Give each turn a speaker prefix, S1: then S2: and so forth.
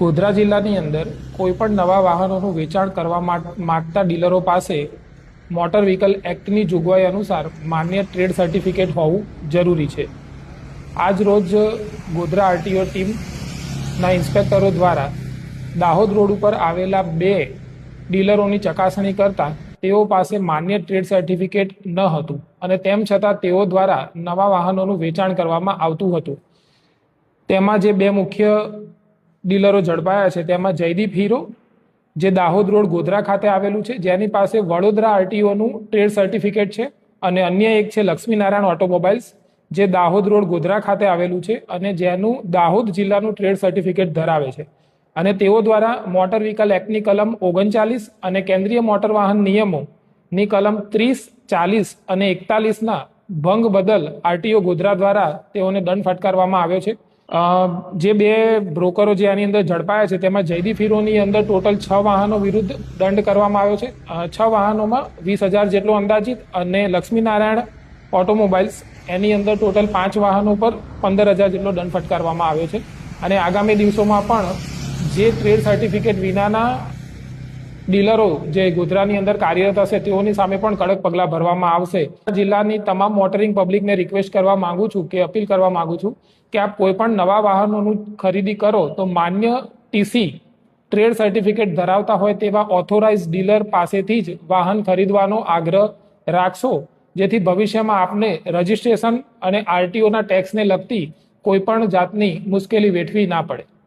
S1: ગોધરા જિલ્લાની અંદર કોઈપણ નવા વાહનોનું વેચાણ કરવા માંગતા ડીલરો પાસે મોટર વ્હીકલ એક્ટની જોગવાઈ અનુસાર માન્ય ટ્રેડ સર્ટિફિકેટ હોવું જરૂરી છે। આજ રોજ ગોધરા આરટીઓ ટીમના ઇન્સ્પેક્ટરો દ્વારા દાહોદ રોડ ઉપર આવેલા 2 ડીલરોની ચકાસણી કરતા તેઓ પાસે માન્ય ટ્રેડ સર્ટિફિકેટ ન હતું અને તેમ છતાં તેઓ દ્વારા નવા વાહનોનું વેચાણ કરવામાં આવતું હતું। તેમાં જે 2 મુખ્ય ડીલરો ઝડપાયા છે તેમાં જયદીપ હીરો, જે દાહોદ રોડ ગોધરા ખાતે આવેલું છે, જેની પાસે વડોદરા આરટીઓનું ટ્રેડ સર્ટિફિકેટ છે, અને અન્ય એક છે લક્ષ્મીનારાયણ ઓટોમોબાઈલ્સ, જે દાહોદ રોડ ગોધરા ખાતે આવેલું છે અને જેનું દાહોદ જિલ્લાનું ટ્રેડ સર્ટિફિકેટ ધરાવે છે। અને તેઓ દ્વારા મોટર વ્હીકલ એક્ટની કલમ 39 અને કેન્દ્રીય મોટર વાહન નિયમોની કલમ 30, 40 અને 41ના ભંગ બદલ આરટીઓ ગોધરા દ્વારા તેઓને દંડ ફટકારવામાં આવ્યો છે। જે 2 બ્રોકરો જે આની અંદર ઝડપાયા છે તેમાં જયદીપ હીરોની અંદર ટોટલ 6 વાહનો વિરુદ્ધ દંડ કરવામાં આવ્યો છે। 6 વાહનોમાં 20,000 જેટલો અંદાજિત, અને લક્ષ્મીનારાયણ ઓટોમોબાઈલ્સ એની અંદર ટોટલ 5 વાહનો પર 15,000 જેટલો દંડ ફટકારવામાં આવ્યો છે। અને આગામી દિવસોમાં પણ જે ટ્રેડ સર્ટિફિકેટ વિનાના ડીલરો જે ગોધરાની અંદર કાર્યરત હશે તેઓની સામે પણ કડક પગલાં ભરવામાં આવશે। જિલ્લાની તમામ મોટરિંગ પબ્લિકને રિક્વેસ્ટ કરવા માંગુ છું કે અપીલ કરવા માંગુ છું કે આપ કોઈ પણ નવા વાહનોનું ખરીદી કરો તો માન્ય ટીસી ટ્રેડ સર્ટિફિકેટ ધરાવતા હોય તેવા ઓથોરાઇઝ ડીલર પાસેથી જ વાહન ખરીદવાનો આગ્રહ રાખશો, જેથી ભવિષ્યમાં આપને રજિસ્ટ્રેશન અને આરટીઓના ટેક્સને લગતી કોઈ પણ જાતની મુશ્કેલી વેઠવી ના પડે।